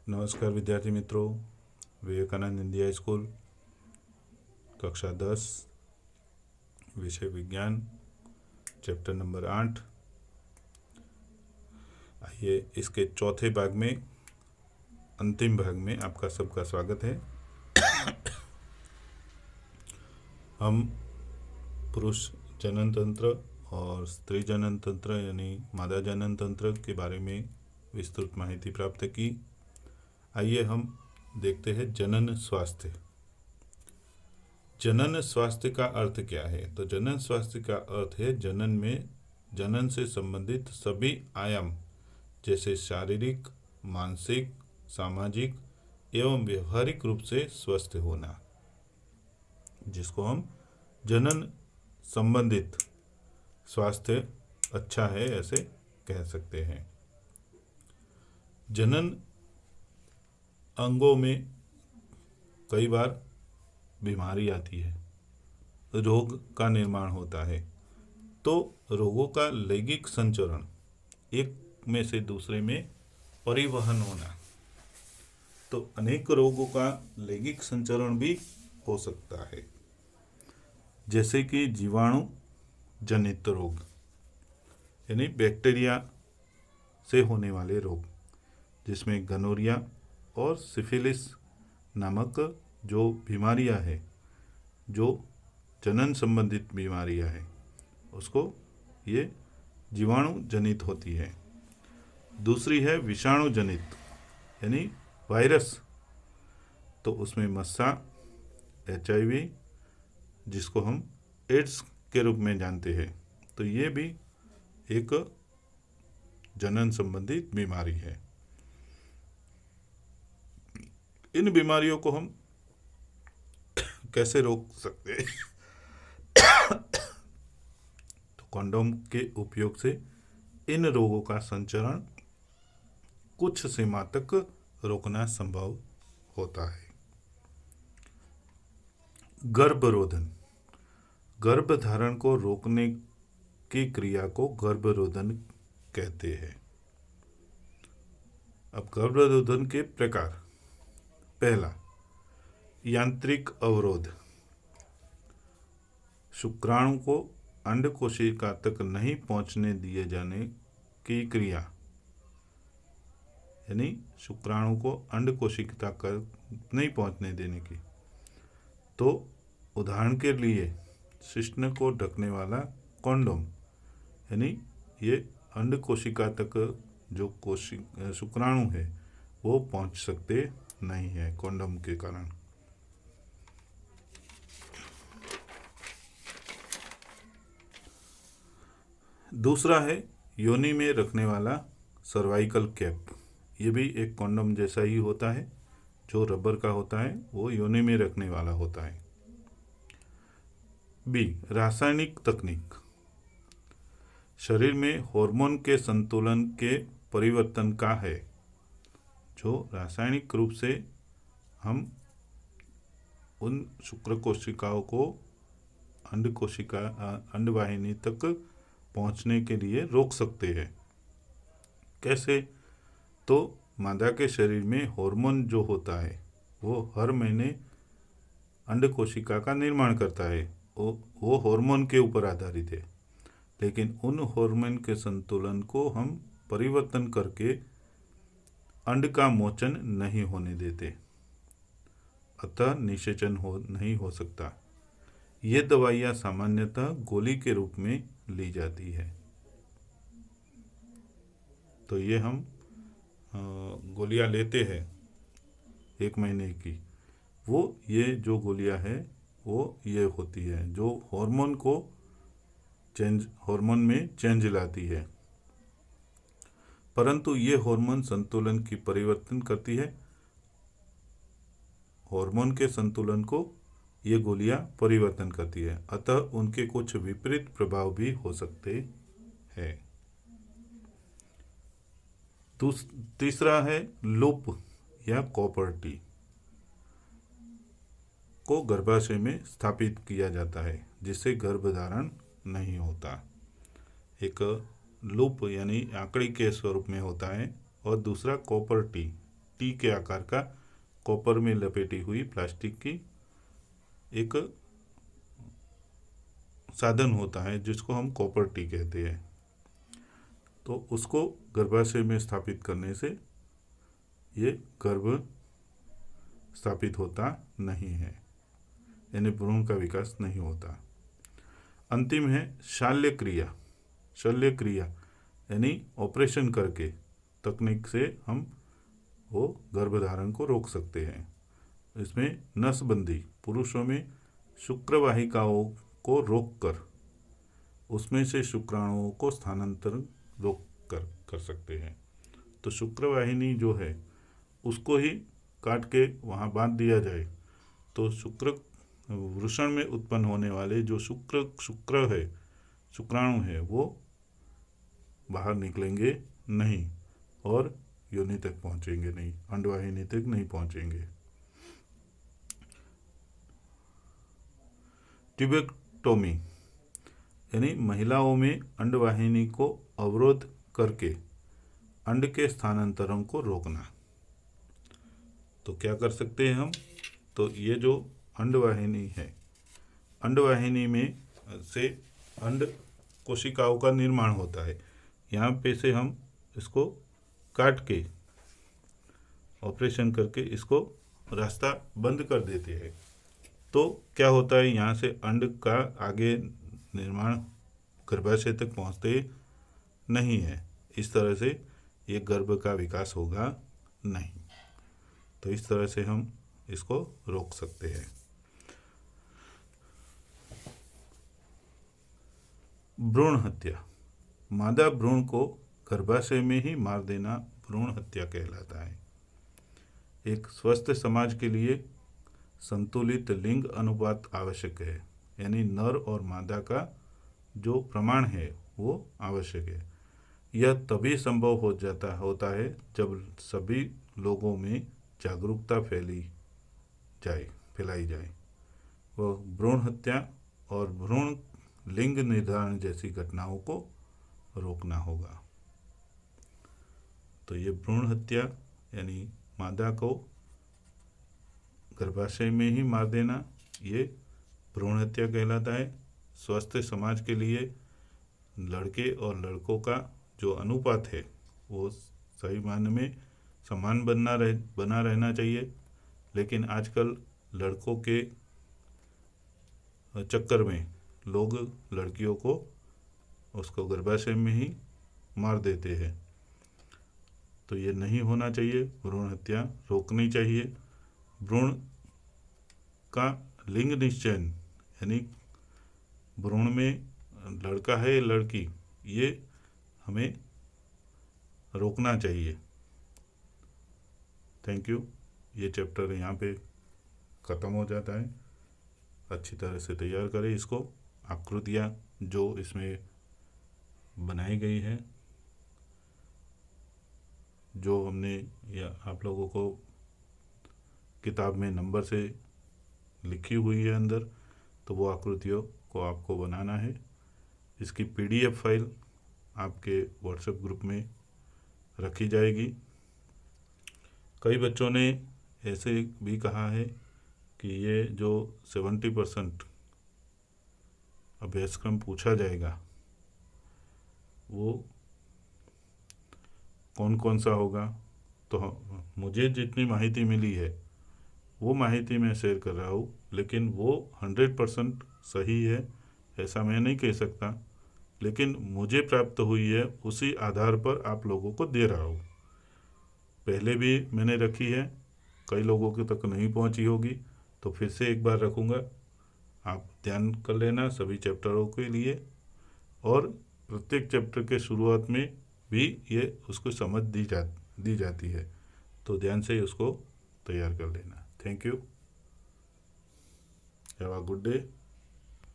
नमस्कार विद्यार्थी मित्रों, विवेकानंद इंडिया स्कूल कक्षा 10 विषय विज्ञान चैप्टर नंबर 8। आइए इसके चौथे भाग में, अंतिम भाग में आपका सबका स्वागत है। हम पुरुष जनन तंत्र और स्त्री जनन तंत्र यानी मादा जनन तंत्र के बारे में विस्तृत माहिती प्राप्त की। आइए हम देखते हैं जनन स्वास्थ्य। जनन स्वास्थ्य का अर्थ क्या है? तो जनन स्वास्थ्य का अर्थ है जनन में जनन से संबंधित सभी आयाम जैसे शारीरिक, मानसिक, सामाजिक एवं व्यवहारिक रूप से स्वस्थ होना, जिसको हम जनन संबंधित स्वास्थ्य अच्छा है ऐसे कह सकते हैं। जनन अंगों में कई बार बीमारी आती है, रोग का निर्माण होता है। तो रोगों का लैंगिक संचरण, एक में से दूसरे में परिवहन होना, तो अनेक रोगों का लैंगिक संचरण भी हो सकता है, जैसे कि जीवाणु जनित रोग यानी बैक्टीरिया से होने वाले रोग, जिसमें गनोरिया और सिफिलिस नामक जो बीमारियां हैं, जो जनन संबंधित बीमारियां हैं, उसको ये जीवाणु जनित होती है। दूसरी है विषाणु जनित यानी वायरस, तो उसमें मस्सा, HIV, जिसको हम एड्स के रूप में जानते हैं, तो ये भी एक जनन संबंधित बीमारी है। इन बीमारियों को हम कैसे रोक सकते हैं? तो कंडोम के उपयोग से इन रोगों का संचरण कुछ सीमा तक रोकना संभव होता है। गर्भरोधन, गर्भधारण को रोकने की क्रिया को गर्भरोधन कहते हैं। अब गर्भरोधन के प्रकार। पहला, यांत्रिक अवरोध, शुक्राणु को अंड कोशिका तक नहीं पहुंचने दिए जाने की क्रिया, यानी शुक्राणु को अंड कोशिका तक नहीं पहुंचने देने की। तो उदाहरण के लिए शिश्न को ढकने वाला कॉन्डोम, यानी ये अंड कोशिका तक जो शुक्राणु है वो पहुंच सकते नहीं है कॉन्डोम के कारण। दूसरा है योनि में रखने वाला सर्वाइकल कैप, ये भी एक कॉन्डोम जैसा ही होता है, जो रबर का होता है वो योनि में रखने वाला होता है। बी, रासायनिक तकनीक, शरीर में हार्मोन के संतुलन के परिवर्तन का है, जो रासायनिक रूप से हम उन शुक्र कोशिकाओं को अंडवाहिनी तक पहुंचने के लिए रोक सकते हैं। कैसे? तो मादा के शरीर में हार्मोन जो होता है वो हर महीने अंड कोशिका का निर्माण करता है, वो हार्मोन के ऊपर आधारित है, लेकिन उन हार्मोन के संतुलन को हम परिवर्तन करके अंड का मोचन नहीं होने देते, अतः निषेचन नहीं हो सकता। ये दवाइयाँ सामान्यतः गोली के रूप में ली जाती है। तो ये हम गोलियां लेते हैं 1 महीने की, वो ये जो गोलियां है वो ये होती है जो हार्मोन में चेंज लाती है, परंतु ये हार्मोन संतुलन की परिवर्तन करती है। हार्मोन के संतुलन को ये गोलियां परिवर्तन करती है, अतः उनके कुछ विपरीत प्रभाव भी हो सकते हैं। तीसरा है लूप या कॉपर्टी को गर्भाशय में स्थापित किया जाता है, जिससे गर्भधारण नहीं होता। एक लूप यानी आंकड़ी के स्वरूप में होता है, और दूसरा कॉपर टी टी के आकार का कॉपर में लपेटी हुई प्लास्टिक की एक साधन होता है जिसको हम कॉपर टी कहते हैं। तो उसको गर्भाशय में स्थापित करने से ये गर्भ स्थापित होता नहीं है, यानी भ्रूण का विकास नहीं होता। अंतिम है शल्य क्रिया। शल्य क्रिया यानी ऑपरेशन करके तकनीक से हम वो गर्भधारण को रोक सकते हैं। इसमें नसबंदी, पुरुषों में शुक्रवाहिकाओं को रोककर उसमें से शुक्राणुओं को स्थानांतरण रोक कर सकते हैं। तो शुक्रवाहिनी जो है उसको ही काट के वहाँ बांध दिया जाए तो वृषण में उत्पन्न होने वाले जो शुक्राणु है वो बाहर निकलेंगे नहीं और योनि तक पहुँचेंगे नहीं, अंडवाहिनी तक नहीं पहुँचेंगे। ट्यूबेक्टोमी यानी महिलाओं में अंडवाहिनी को अवरोध करके अंड के स्थानांतरण को रोकना। तो क्या कर सकते हैं हम? तो ये जो अंडवाहिनी है, अंडवाहिनी में से अंड कोशिकाओं का निर्माण होता है। यहाँ पे से हम इसको काट के ऑपरेशन करके इसको रास्ता बंद कर देते हैं। तो क्या होता है, यहाँ से अंड का आगे निर्माण गर्भाशय तक पहुँचते नहीं है। इस तरह से ये गर्भ का विकास होगा नहीं। तो इस तरह से हम इसको रोक सकते हैं। भ्रूण हत्या, मादा भ्रूण को गर्भाशय में ही मार देना भ्रूण हत्या कहलाता है। एक स्वस्थ समाज के लिए संतुलित लिंग अनुपात आवश्यक है, यानी नर और मादा का जो प्रमाण है वो आवश्यक है। यह तभी संभव होता है जब सभी लोगों में जागरूकता फैलाई जाए। वह भ्रूण हत्या और भ्रूण लिंग निर्धारण जैसी घटनाओं को रोकना होगा। तो ये भ्रूण हत्या यानी मादा को गर्भाशय में ही मार देना, ये भ्रूण हत्या कहलाता है। स्वस्थ समाज के लिए लड़के और लड़कों का जो अनुपात है वो सही मायने में समान बना रहना चाहिए। लेकिन आजकल लड़कों के चक्कर में लोग लड़कियों को उसको गर्भाशय में ही मार देते हैं। तो ये नहीं होना चाहिए, भ्रूण हत्या रोकनी चाहिए। भ्रूण का लिंग निश्चयन यानी भ्रूण में लड़का है या लड़की, ये हमें रोकना चाहिए। Thank you. ये चैप्टर यहाँ पे ख़त्म हो जाता है। अच्छी तरह से तैयार करें इसको। आकृतियाँ जो इसमें बनाई गई है, जो हमने या आप लोगों को किताब में नंबर से लिखी हुई है अंदर, तो वो आकृतियों को आपको बनाना है। इसकी PDF फाइल आपके व्हाट्सएप ग्रुप में रखी जाएगी। कई बच्चों ने ऐसे भी कहा है कि ये जो 70% अभ्यासक्रम पूछा जाएगा वो कौन कौन सा होगा। तो मुझे जितनी माहिती मिली है वो माहिती मैं शेयर कर रहा हूँ, लेकिन वो 100% सही है ऐसा मैं नहीं कह सकता। लेकिन मुझे प्राप्त हुई है उसी आधार पर आप लोगों को दे रहा हूँ। पहले भी मैंने रखी है, कई लोगों के तक नहीं पहुँची होगी, तो फिर से एक बार रखूँगा। आप ध्यान कर लेना सभी चैप्टरों के लिए। और प्रत्येक चैप्टर के शुरुआत में भी ये उसको समझ दी जाती है, तो ध्यान से उसको तैयार कर लेना। Thank you. Have a good day.